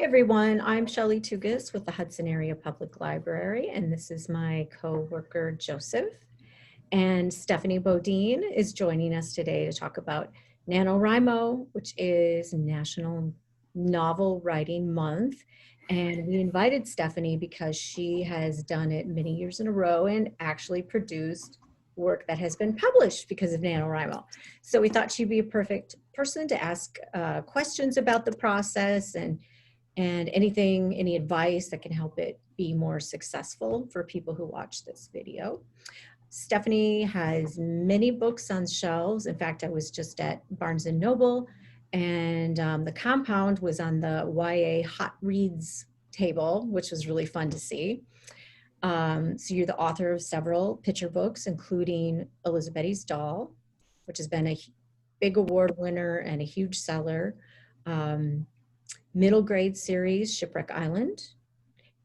everyone, I'm Shelley Tugas with the Hudson Area Public Library, and this is my co-worker Joseph. And Stephanie Bodeen is joining us today to talk about NaNoWRIMO, which is National Novel Writing Month. And we invited Stephanie because she has done it many years in a row and actually produced work that has been published because of NaNoWRIMO. So we thought she'd be a perfect person to ask questions about the process and any advice that can help it be more successful for people who watch this video. Stephanie has many books on shelves. In fact, I was just at Barnes & Noble, and the compound was on the YA Hot Reads table, which was really fun to see. So you're the author of several picture books, including Elizabethy's Doll, which has been a big award winner and a huge seller. Middle grade series, Shipwreck Island,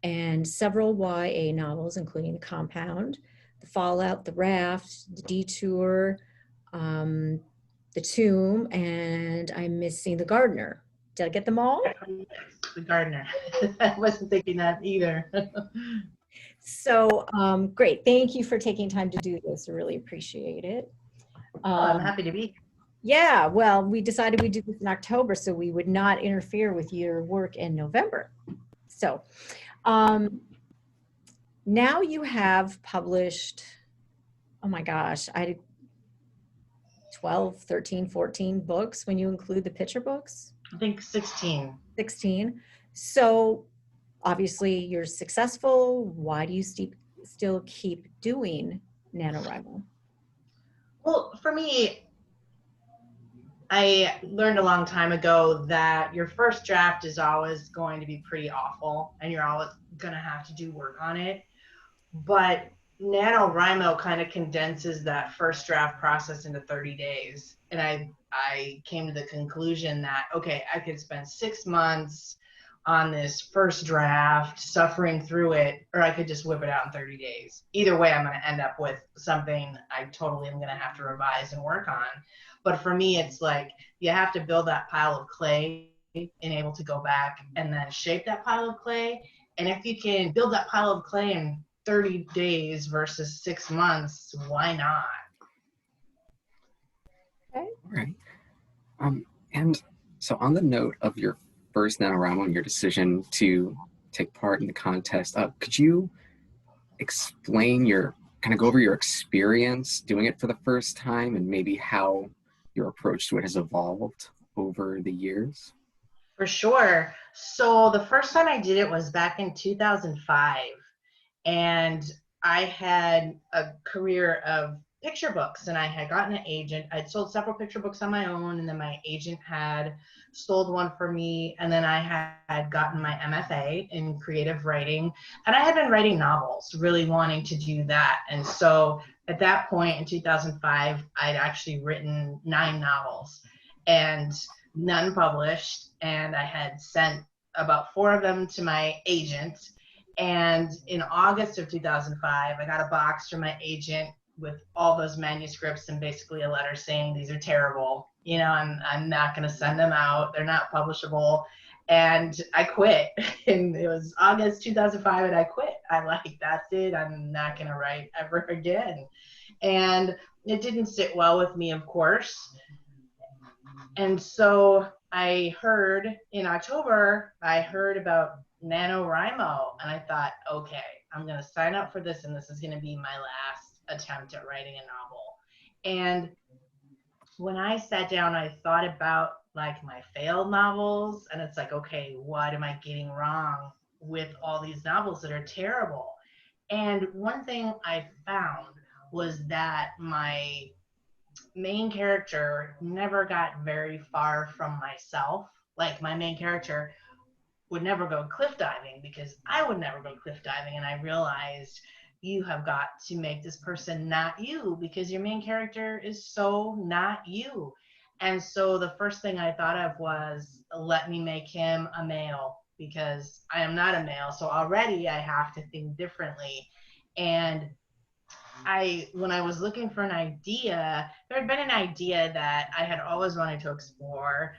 and several YA novels, including The Compound, The Fallout, The Raft, The Detour, The Tomb, and I'm missing The Gardener. Did I get them all? The Gardener. I wasn't thinking that either. So great. Thank you for taking time to do this. I really appreciate it. I'm happy to be here. Yeah, well, we decided we'd do this in October so we would not interfere with your work in November. So now you have published, oh my gosh, 12, 13, 14 books when you include the picture books? I think 16. 16. So obviously you're successful. Why do you still keep doing NaNoWRIMO? Well, for me, I learned a long time ago that your first draft is always going to be pretty awful and you're always going to have to do work on it. But NaNoWRIMO kind of condenses that first draft process into 30 days. And I came to the conclusion that, okay, I could spend 6 months on this first draft, suffering through it, or I could just whip it out in 30 days. Either way, I'm going to end up with something I totally am going to have to revise and work on. But for me, it's like you have to build that pile of clay and able to go back and then shape that pile of clay. And if you can build that pile of clay in 30 days versus 6 months, why not? Okay. All right. And so on the note of your first NaNoWRIMO and your decision to take part in the contest, could you explain go over your experience doing it for the first time and maybe how your approach to it has evolved over the years? For sure. So the first time I did it was back in 2005. And I had a career of picture books and I had gotten an agent. I'd sold several picture books on my own, and then my agent had sold one for me. And then I had gotten my MFA in creative writing, and I had been writing novels, really wanting to do that. And so at that point in 2005, I'd actually written 9 novels and none published. And I had sent about 4 of them to my agent. And in August of 2005, I got a box from my agent with all those manuscripts and basically a letter saying, these are terrible. You know, I'm not going to send them out. They're not publishable. And I quit. And it was August 2005 and I quit. I'm like, that's it. I'm not going to write ever again. And it didn't sit well with me, of course. And so I heard in October, I heard about NaNoWRIMO, and I thought, okay, I'm going to sign up for this, and this is going to be my last attempt at writing a novel. And when I sat down, I thought about like my failed novels, and it's like, okay, what am I getting wrong with all these novels that are terrible? And one thing I found was that my main character never got very far from myself. Like my main character would never go cliff diving because I would never go cliff diving. And I realized you have got to make this person not you because your main character is so not you. And so the first thing I thought of was, let me make him a male because I am not a male. So already I have to think differently. And when I was looking for an idea, there had been an idea that I had always wanted to explore,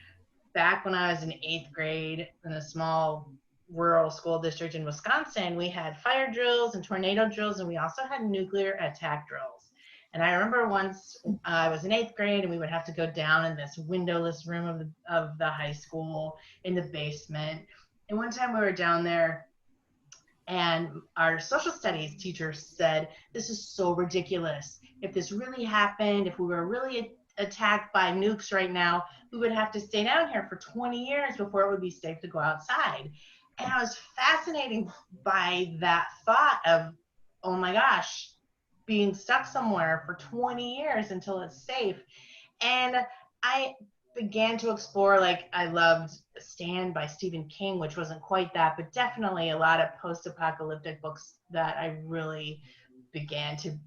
back when I was in 8th grade in a small rural school district in Wisconsin, we had fire drills and tornado drills, and we also had nuclear attack drills. And I remember once I was in 8th grade, and we would have to go down in this windowless room of the high school in the basement. And one time we were down there, and our social studies teacher said, "This is so ridiculous. If this really happened, if we were really attacked by nukes right now, we would have to stay down here for 20 years before it would be safe to go outside." And I was fascinated by that thought of, oh my gosh, being stuck somewhere for 20 years until it's safe. And I began to explore, like, I loved Stand by Stephen King, which wasn't quite that, but definitely a lot of post-apocalyptic books that I really began to,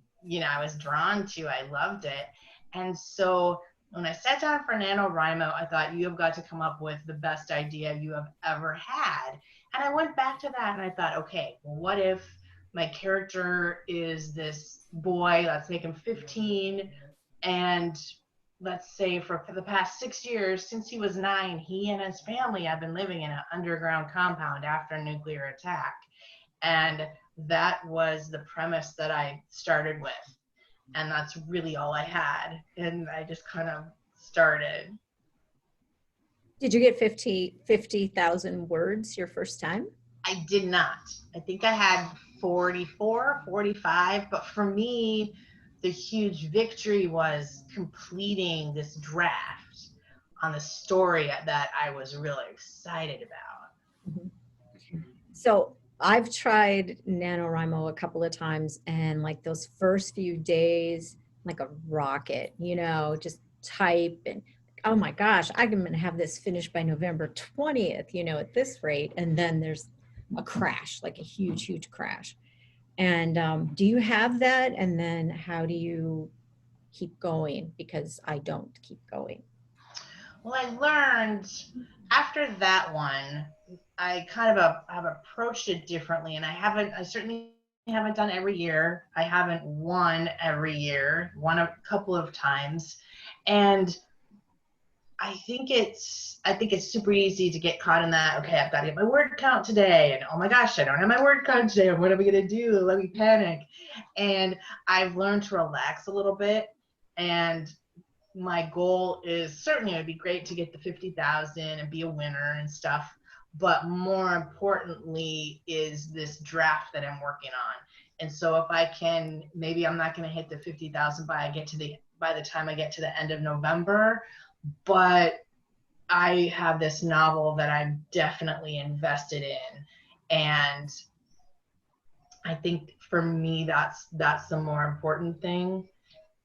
I was drawn to. I loved it. And so when I sat down for NaNoWRIMO, I thought, you have got to come up with the best idea you have ever had. And I went back to that and I thought, okay, well, what if my character is this boy, let's make him 15, and let's say for the past 6 years, since he was 9, he and his family have been living in an underground compound after a nuclear attack. And that was the premise that I started with. And that's really all I had. And I just kind of started. Did you get 50,000 words your first time? I did not. I think I had 44, 45. But for me, the huge victory was completing this draft on the story that I was really excited about. Mm-hmm. So I've tried NaNoWRIMO a couple of times, and like those first few days, like a rocket, just type and, oh my gosh, I'm going to have this finished by November 20th, at this rate. And then there's a crash, like a huge, huge crash. And do you have that? And then how do you keep going? Because I don't keep going. Well, I learned after that one, I kind of have approached it differently. And I certainly haven't done every year. I haven't won every year, won a couple of times. And I think it's super easy to get caught in that, okay, I've got to get my word count today. And oh my gosh, I don't have my word count today. What am I going to do? Let me panic. And I've learned to relax a little bit. And my goal is, certainly it would be great to get the 50,000 and be a winner and stuff. But more importantly is this draft that I'm working on. And so if I can, maybe I'm not going to hit the 50,000 by the time I get to the end of November, but I have this novel that I'm definitely invested in. And I think for me, that's the more important thing,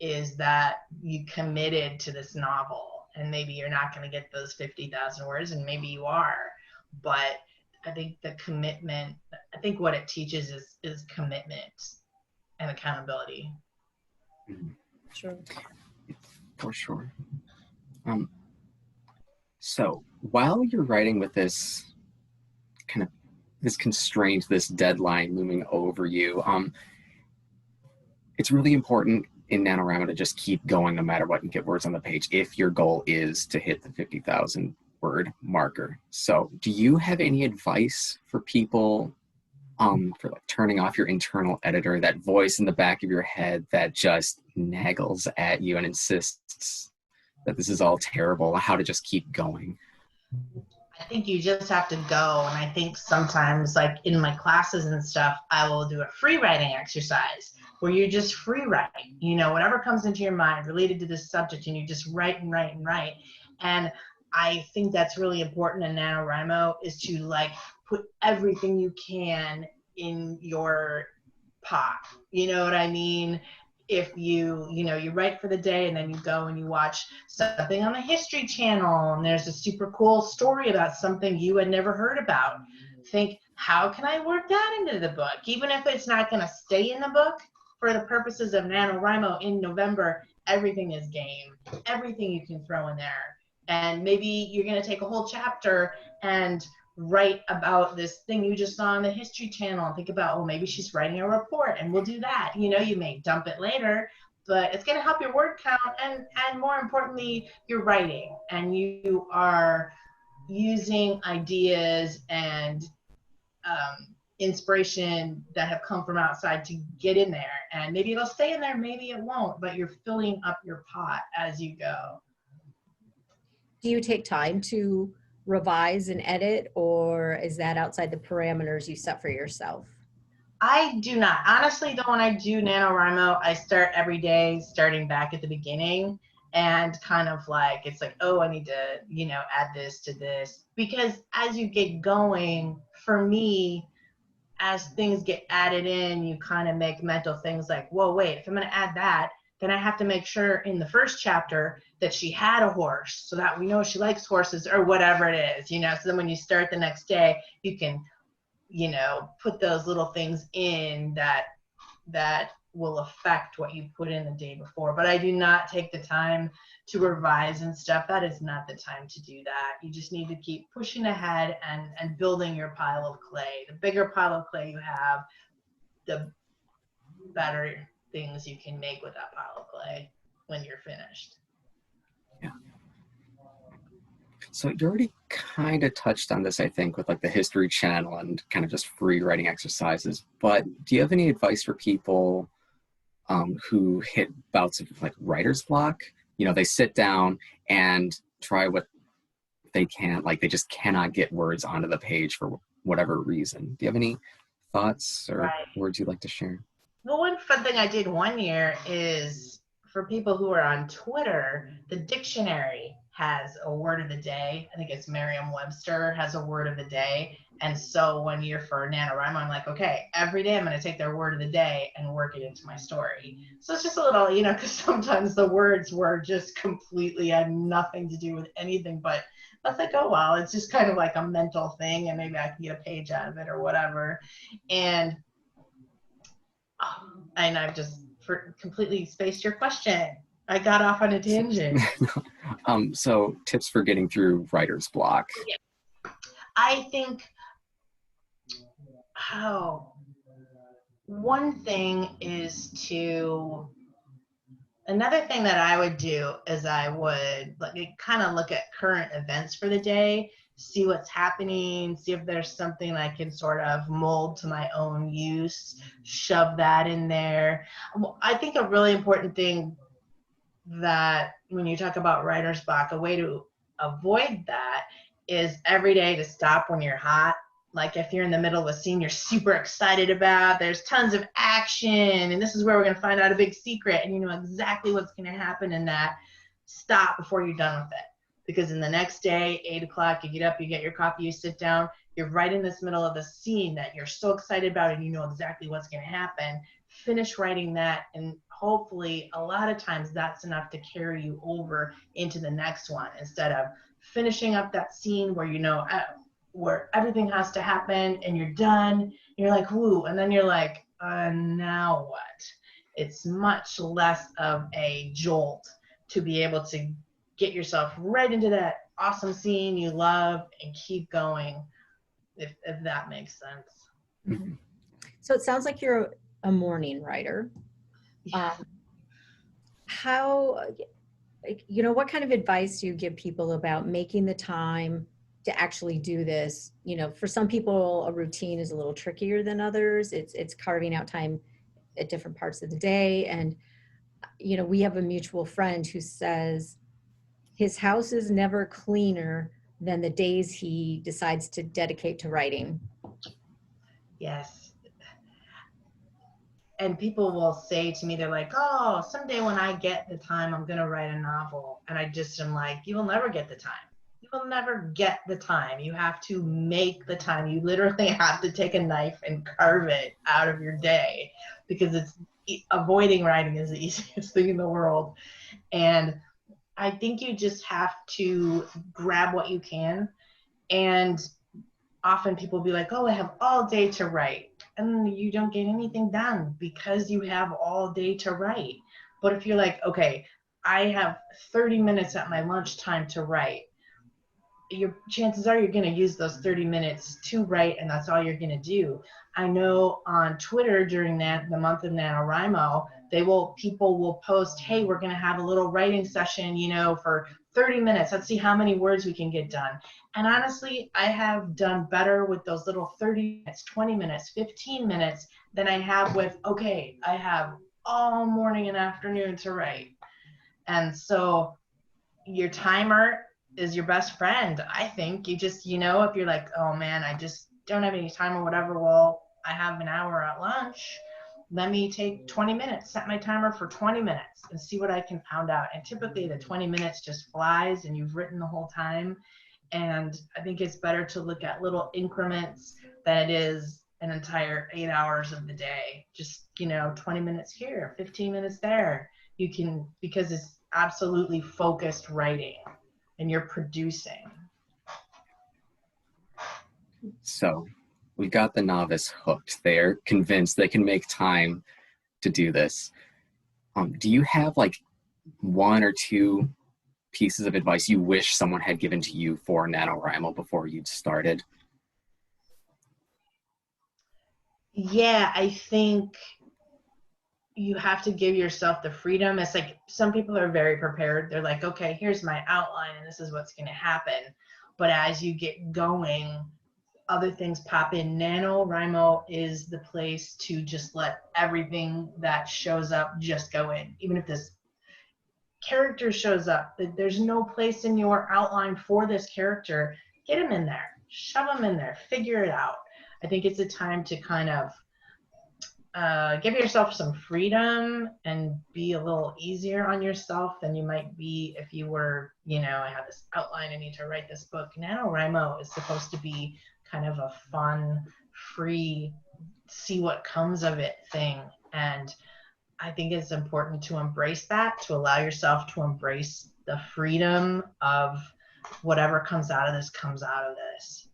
is that you committed to this novel. And maybe you're not going to get those 50,000 words, and maybe you are. But I think the commitment, I think what it teaches is commitment and accountability. Sure. For sure. So while you're writing with this constraint, this deadline looming over you, it's really important in NaNoWRIMO to just keep going no matter what and get words on the page if your goal is to hit the 50,000 word marker. So do you have any advice for people for like turning off your internal editor, that voice in the back of your head that just naggles at you and insists that this is all terrible, how to just keep going? I think you just have to go. And I think sometimes, like in my classes and stuff, I will do a free writing exercise where you just free write, whatever comes into your mind related to this subject, and you just write and write and write. And I think that's really important in NaNoWRIMO, is to like put everything you can in your pot. You know what I mean? If you write for the day and then you go and you watch something on the History Channel and there's a super cool story about something you had never heard about, think, how can I work that into the book? Even if it's not going to stay in the book, for the purposes of NaNoWRIMO in November, everything is game. Everything you can throw in there. And maybe you're going to take a whole chapter and write about this thing you just saw on the History Channel and think about, oh, maybe she's writing a report, and we'll do that. You may dump it later, but it's going to help your word count, and more importantly, you're writing, and you are using ideas and inspiration that have come from outside to get in there. And maybe it'll stay in there, maybe it won't, but you're filling up your pot as you go. Do you take time to revise and edit, or is that outside the parameters you set for yourself? I do not. Honestly, though, when I do NaNoWRIMO, I start every day starting back at the beginning and kind of like, it's like, oh, I need to, you know, add this to this. Because as you get going, for me, as things get added in, you kind of make mental things like, whoa, wait, if I'm going to add that, then I have to make sure in the first chapter that she had a horse so that we know she likes horses or whatever it is, you know. So then when you start the next day, you can, you know, put those little things in that will affect what you put in the day before. But I do not take the time to revise and stuff. That is not the time to do that. You just need to keep pushing ahead and building your pile of clay. The bigger pile of clay you have, the better things you can make with that pile of clay when you're finished. Yeah. So you already kind of touched on this, I think, with like the History Channel and kind of just free writing exercises. But do you have any advice for people who hit bouts of like writer's block? You know, they sit down and try what they can, like they just cannot get words onto the page for whatever reason. Do you have any thoughts or words you'd like to share? Well, one fun thing I did one year is for people who are on Twitter, the dictionary has a word of the day. I think it's Merriam-Webster has a word of the day. And so one year for NaNoWRIMO, I'm like, okay, every day I'm going to take their word of the day and work it into my story. So it's just a little, you know, because sometimes the words were just completely had nothing to do with anything, but I was like, oh, well, it's just kind of like a mental thing and maybe I can get a page out of it or whatever. And I've just completely spaced your question. I got off on a tangent. So tips for getting through writer's block. I think, one thing is another thing that I would do is I would kind of look at current events for the day, see what's happening, see if there's something I can sort of mold to my own use, shove that in there. I think a really important thing that when you talk about writer's block, a way to avoid that is every day to stop when you're hot. Like if you're in the middle of a scene you're super excited about, there's tons of action, and this is where we're going to find out a big secret, and you know exactly what's going to happen in that, stop before you're done with it. Because in the next day, 8 o'clock, you get up, you get your coffee, you sit down, you're right in this middle of the scene that you're so excited about and you know exactly what's going to happen. Finish writing that, and hopefully a lot of times that's enough to carry you over into the next one, instead of finishing up that scene where you know where everything has to happen and you're done, you're like, woo, and then you're like, now what? It's much less of a jolt to be able to get yourself right into that awesome scene you love and keep going, if that makes sense. Mm-hmm. So it sounds like you're a morning writer. Yeah. How, you know, what kind of advice do you give people about making the time to actually do this? You know, for some people, a routine is a little trickier than others. It's carving out time at different parts of the day. And, you know, we have a mutual friend who says his house is never cleaner than the days he decides to dedicate to writing. Yes. And people will say to me, they're like, oh, someday when I get the time, I'm going to write a novel. And I just am like, you will never get the time. You will never get the time. You have to make the time. You literally have to take a knife and carve it out of your day, because avoiding writing is the easiest thing in the world. And I think you just have to grab what you can. And often people will be like, oh, I have all day to write. And you don't get anything done because you have all day to write. But if you're like, okay, I have 30 minutes at my lunchtime to write, your chances are you're going to use those 30 minutes to write, and that's all you're going to do. I know on Twitter during the month of NaNoWRIMO, people will post, hey, we're going to have a little writing session, you know, for 30 minutes. Let's see how many words we can get done. And honestly, I have done better with those little 30 minutes, 20 minutes, 15 minutes than I have with, okay, I have all morning and afternoon to write. And so your timer is your best friend. I think you just, you know, if you're like, oh man, I just don't have any time or whatever, well, I have an hour at lunch. Let me take 20 minutes, set my timer for 20 minutes and see what I can pound out. And typically the 20 minutes just flies and you've written the whole time. And I think it's better to look at little increments than it is an entire 8 hours of the day. Just, you know, 20 minutes here, 15 minutes there. You can, because it's absolutely focused writing and you're producing. So we've got the novice hooked. They're convinced they can make time to do this. Do you have like one or two pieces of advice you wish someone had given to you for NaNoWRIMO before you'd started? Yeah, I think you have to give yourself the freedom. It's like some people are very prepared. They're like, okay, here's my outline and this is what's going to happen. But as you get going, other things pop in. NaNoWRIMO is the place to just let everything that shows up just go in. Even if this character shows up, there's no place in your outline for this character, get him in there, shove him in there, figure it out. I think it's a time to kind of give yourself some freedom and be a little easier on yourself than you might be if you were, you know, I have this outline, I need to write this book. NaNoWRIMO is supposed to be kind of a fun, free, see what comes of it thing. And I think it's important to embrace that, to allow yourself to embrace the freedom of whatever comes out of this comes out of this.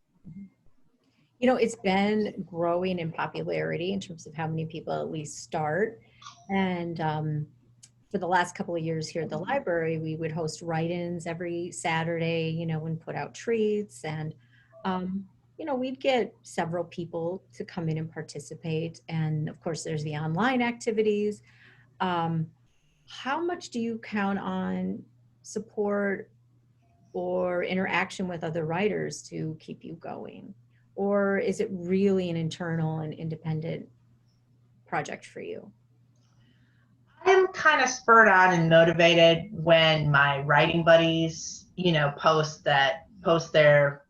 You know, it's been growing in popularity in terms of how many people at least start. And for the last couple of years here at the library, we would host write-ins every Saturday, you know, and put out treats. And, you know, we'd get several people to come in and participate. And of course, there's the online activities. How much do you count on support or interaction with other writers to keep you going? Or is it really an internal and independent project for you? I'm kind of spurred on and motivated when my writing buddies, you know, post their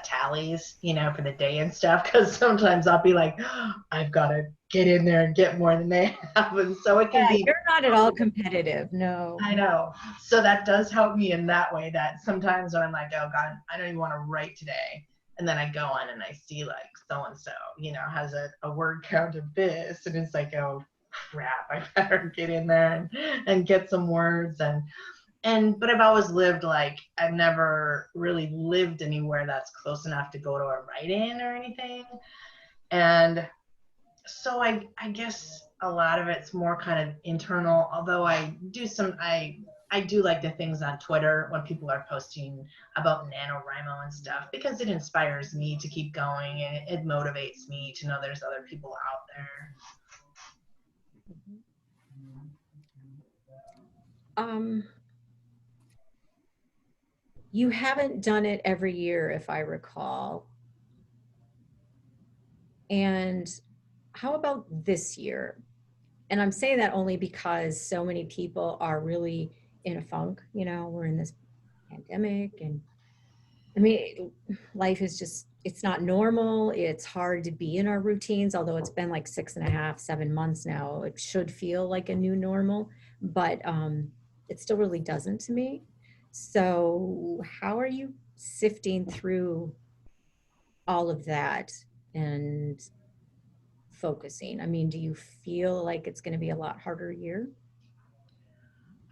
tallies, you know, for the day and stuff. Because sometimes I'll be like, oh, I've got to get in there and get more than they have, and so it can Yeah, be. you're not at all competitive. No. I know. So that does help me in that way. That sometimes when I'm like, oh God, I don't even want to write today. And then I go on and I see like so-and-so, you know, has a word count of this. And it's like, oh crap, I better get in there and get some words. But I've always lived like, I've never really lived anywhere that's close enough to go to a write-in or anything. And so I guess a lot of it's more kind of internal, although I do like the things on Twitter when people are posting about NaNoWRIMO and stuff, because it inspires me to keep going and it motivates me to know there's other people out there. You haven't done it every year, if I recall. And how about this year? And I'm saying that only because so many people are really in a funk. You know, we're in this pandemic, and I mean, life is just, it's not normal. It's hard to be in our routines, although it's been like 6.5, 7 months now. It should feel like a new normal, but it still really doesn't to me. So how are you sifting through all of that and focusing? I mean, do you feel like it's going to be a lot harder year?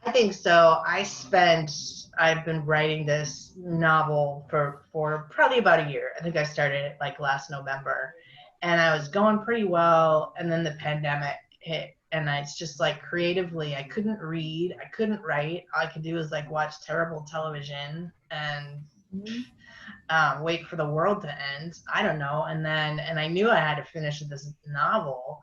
I think so. I've been writing this novel for probably about a year. I think I started it like last November, and I was going pretty well. And then the pandemic hit, and it's just like creatively, I couldn't read, I couldn't write. All I could do was like watch terrible television and wait for the world to end. I don't know. And I knew I had to finish this novel.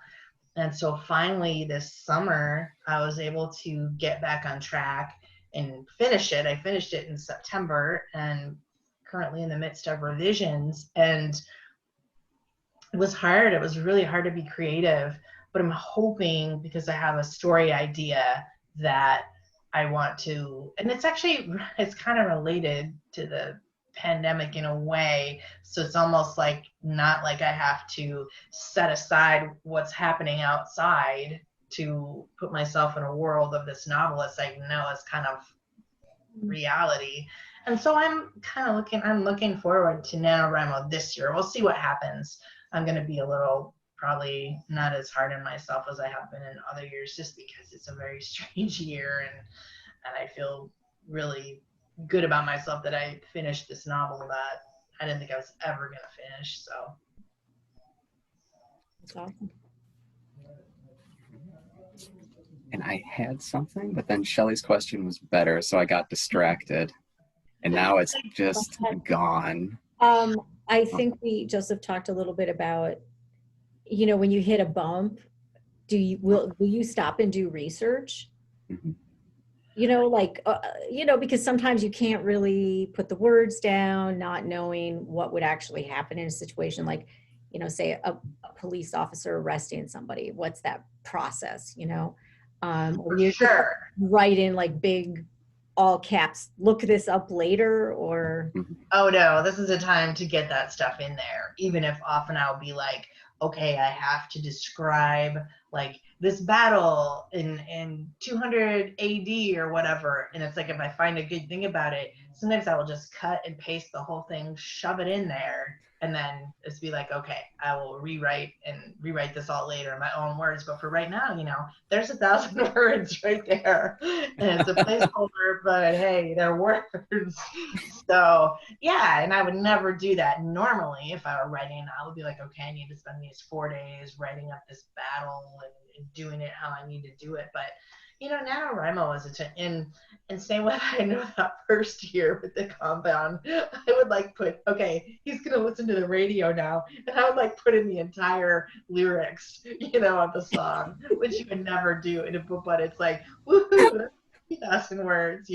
And so finally this summer, I was able to get back on track and finish it. I finished it in September and currently in the midst of revisions. And it was hard. It was really hard to be creative, but I'm hoping, because I have a story idea that I want to, and it's kind of related to the pandemic in a way. So it's almost like not like I have to set aside what's happening outside to put myself in a world of this novelist I know is kind of reality. And so I'm looking forward to NaNoWRIMO this year. We'll see what happens. I'm going to be a little, probably not as hard on myself as I have been in other years, just because it's a very strange year, and I feel really good about myself that I finished this novel that I didn't think I was ever going to finish. So That's awesome. And I had something, but then Shelly's question was better, so I got distracted. And now it's just gone. I think Joseph talked a little bit about, when you hit a bump, will you stop and do research? Mhm. Because sometimes you can't really put the words down, not knowing what would actually happen in a situation like, say a police officer arresting somebody. What's that process, or for you just sure. write in like big all caps, look this up later, or Oh no, this is a time to get that stuff in there. Even if often I'll be like, okay, I have to describe like this battle in 200 AD or whatever. And it's like, if I find a good thing about it, sometimes I will just cut and paste the whole thing, shove it in there, and then just be like, okay, I will rewrite this all later in my own words. But for right now, there's 1,000 words right there. And it's a placeholder, but hey, they're words. So yeah, and I would never do that normally. If I were writing, I would be like, okay, I need to spend these 4 days writing up this battle and doing it how I need to do it. But NaNoWRIMO is and same way I know that first year with the compound, I would like put, okay, he's gonna listen to the radio now, and I would like put in the entire lyrics, of the song, which you would never do in a book, but it's like, woohoo, 2,000 words,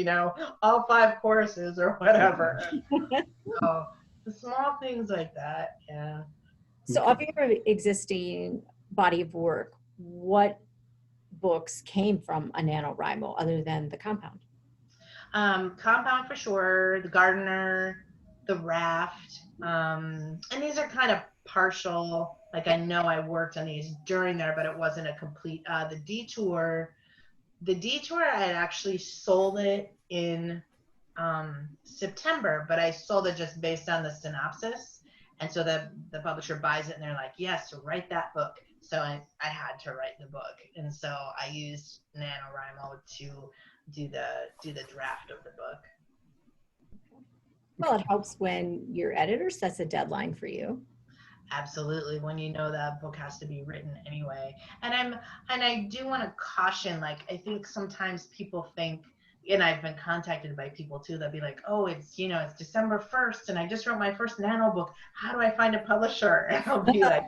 all 5 choruses or whatever. So the small things like that, yeah. so of your existing body of work, what books came from a NaNoWRIMO other than the compound? Compound for sure, The Gardener, The Raft, and these are kind of partial. Like I know I worked on these during there, but it wasn't a complete. The Detour, I had actually sold it in September, but I sold it just based on the synopsis. And so the publisher buys it and they're like, yes, write that book. So I had to write the book. And so I used NaNoWRIMO to do the draft of the book. Well, it helps when your editor sets a deadline for you. Absolutely, when that book has to be written anyway. And I do want to caution, like, I think sometimes people think, and I've been contacted by people too, they'll be like, oh, it's December 1st and I just wrote my first nano book, how do I find a publisher? And I'll be like,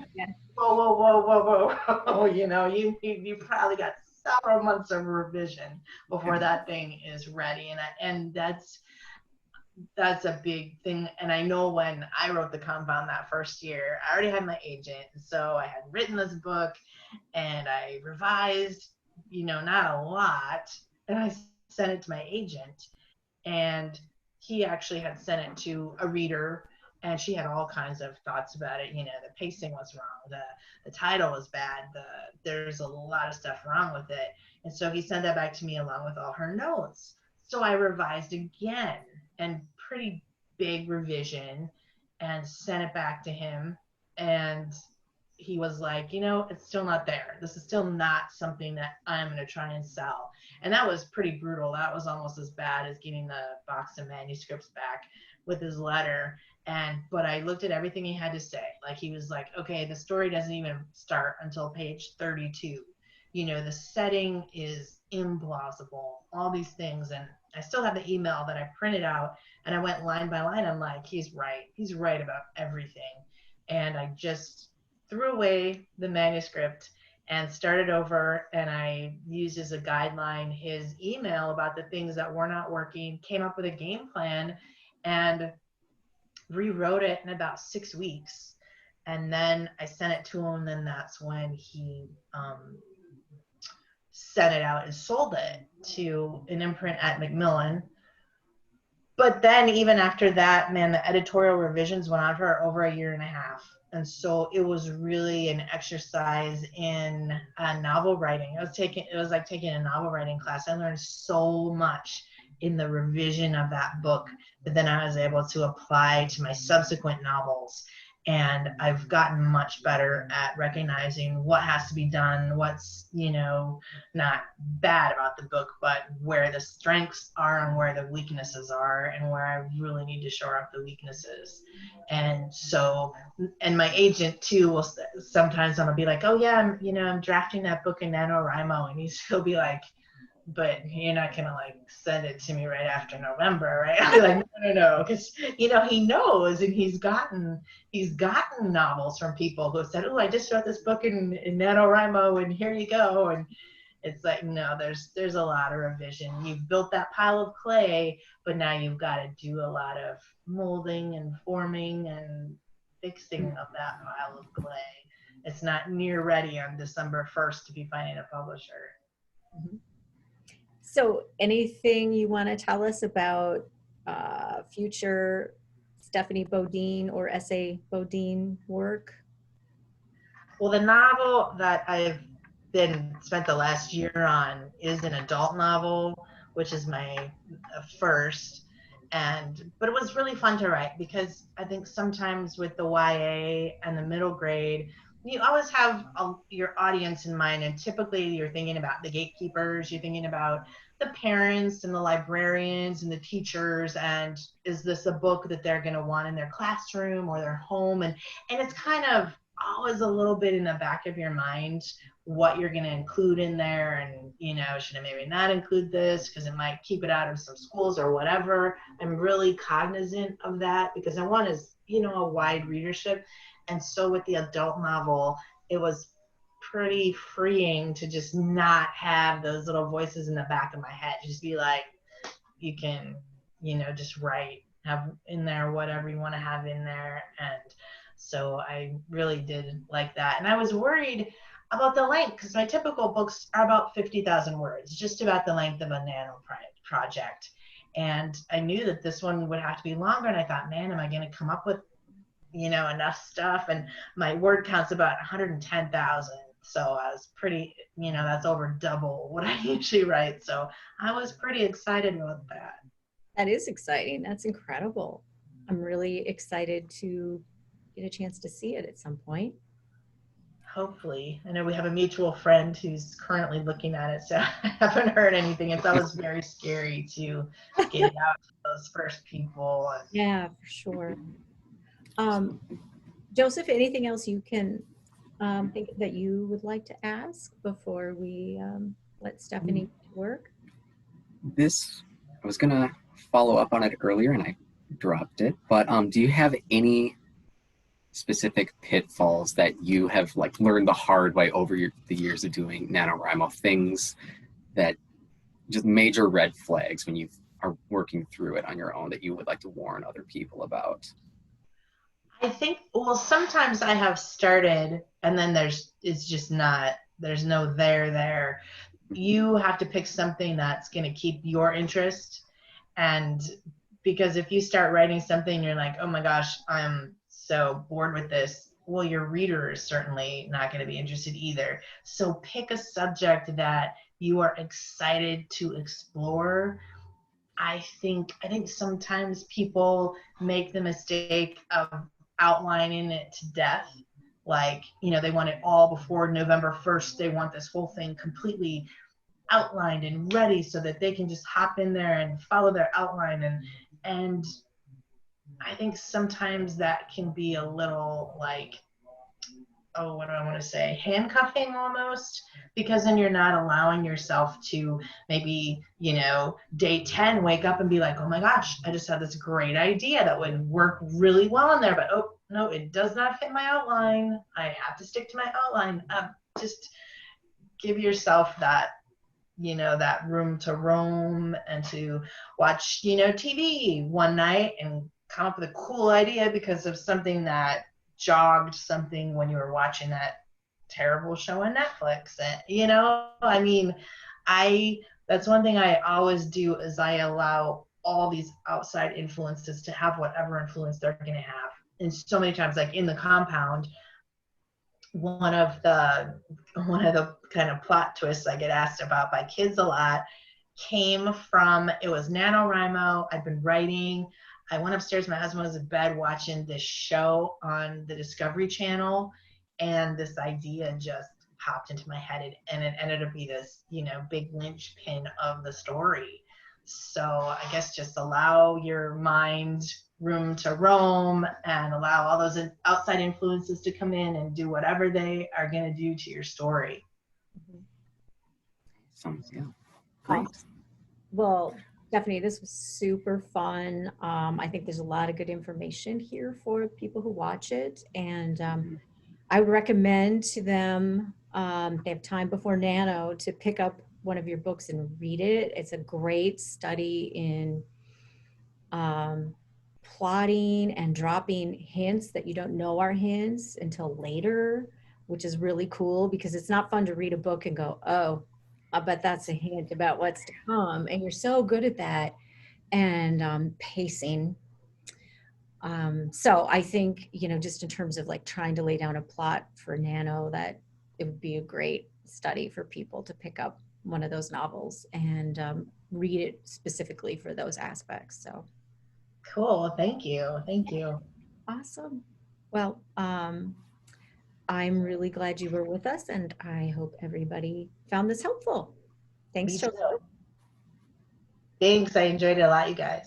whoa, you probably got several months of revision before that thing is ready. And that's a big thing. And I know when I wrote the compound that first year, I already had my agent. So I had written this book and I revised, not a lot. And I sent it to my agent. And he actually had sent it to a reader. And she had all kinds of thoughts about it. The pacing was wrong. The title was bad. There's a lot of stuff wrong with it. And so he sent that back to me along with all her notes. So I revised again, and pretty big revision, and sent it back to him. And he was like, it's still not there. This is still not something that I'm going to try and sell. And that was pretty brutal. That was almost as bad as getting the box of manuscripts back with his letter. But I looked at everything he had to say. Like, he was like, okay, the story doesn't even start until page 32. The setting is implausible, all these things. And I still have the email that I printed out, and I went line by line. I'm like, he's right about everything. And I just threw away the manuscript and started over, and I used as a guideline his email about the things that were not working, came up with a game plan, and rewrote it in about 6 weeks. And then I sent it to him, and then that's when he sent it out and sold it to an imprint at Macmillan. But then even after that, man, the editorial revisions went on for over a year and a half. And so it was really an exercise in novel writing. It was like taking a novel writing class. I learned so much in the revision of that book that then I was able to apply to my subsequent novels. And I've gotten much better at recognizing what has to be done, what's, not bad about the book, but where the strengths are and where the weaknesses are, and where I really need to shore up the weaknesses. And so, and my agent too will sometimes I'll be like, oh yeah, I'm drafting that book in NaNoWRIMO, and he'll be like, but you're not gonna like send it to me right after November, right? I'm like, no, because he knows, and he's gotten novels from people who have said, oh, I just wrote this book in NaNoWRIMO, and here you go. And it's like, no, there's a lot of revision. You've built that pile of clay, but now you've got to do a lot of molding and forming and fixing of that pile of clay. It's not near ready on December 1st to be finding a publisher. Mm-hmm. So anything you want to tell us about future Stephanie Bodeen or S.A. Bodeen work? Well, the novel that I've spent the last year on is an adult novel, which is my first. But it was really fun to write, because I think sometimes with the YA and the middle grade, you always have your audience in mind, and typically you're thinking about the gatekeepers, you're thinking about the parents and the librarians and the teachers, and is this a book that they're going to want in their classroom or their home? And it's kind of always a little bit in the back of your mind what you're going to include in there, and should I maybe not include this because it might keep it out of some schools or whatever. I'm really cognizant of that, because I want a wide readership. And so with the adult novel, it was pretty freeing to just not have those little voices in the back of my head. Just be like, you can just write, have in there whatever you want to have in there. And so I really did like that. And I was worried about the length, because my typical books are about 50,000 words, just about the length of a nano project. And I knew that this one would have to be longer. And I thought, man, am I going to come up with, enough stuff? And my word count's about 110,000. So I was pretty, that's over double what I usually write. So I was pretty excited about that. That is exciting. That's incredible. I'm really excited to get a chance to see it at some point. Hopefully. I know we have a mutual friend who's currently looking at it, so I haven't heard anything. It's always very scary to get it out to those first people. Yeah, for sure. Joseph, anything else you can think that you would like to ask before we let Stephanie work? I was going to follow up on it earlier and I dropped it, but do you have any specific pitfalls that you have learned the hard way over the years of doing NaNoWRIMO, things that just major red flags when you are working through it on your own that you would like to warn other people about? I think, well, sometimes I have started and then there's no there. You have to pick something that's going to keep your interest. And because if you start writing something, you're like, oh my gosh, I'm so bored with this. Well, your reader is certainly not going to be interested either. So pick a subject that you are excited to explore. I think sometimes people make the mistake of outlining it to death. They want it all before November 1st. They want this whole thing completely outlined and ready so that they can just hop in there and follow their outline. And I think sometimes that can be a little what do I want to say, handcuffing almost, because then you're not allowing yourself to maybe, day 10, wake up and be like, oh my gosh, I just had this great idea that would work really well in there, but oh no, it does not fit my outline. I have to stick to my outline. give yourself that, that room to roam and to watch, TV one night and come up with a cool idea because of something that jogged something when you were watching that terrible show on Netflix. And, I mean, that's one thing I always do is I allow all these outside influences to have whatever influence they're going to have. And so many times, like in the compound, one of the kind of plot twists I get asked about by kids a lot came from, it was NaNoWRIMO. I'd been writing. I went upstairs. My husband was in bed watching this show on the Discovery Channel, and this idea just popped into my head, and it ended up being this, big linchpin of the story. So I guess just allow your mind room to roam and allow all those outside influences to come in and do whatever they are going to do to your story. Yeah, great. Well, Stephanie, this was super fun. I think there's a lot of good information here for people who watch it. And I would recommend to them, they have time before Nano, to pick up one of your books and read it. It's a great study in plotting and dropping hints that you don't know are hints until later, which is really cool because it's not fun to read a book and go, oh, I bet that's a hint about what's to come. And you're so good at that. And pacing. So I think, just in terms of like trying to lay down a plot for Nano, that it would be a great study for people to pick up one of those novels and read it specifically for those aspects. So Cool. Thank you. awesome. Well, I'm really glad you were with us, and I hope everybody found this helpful. Thanks, Me Joseph. too. Thanks. I enjoyed it a lot, you guys.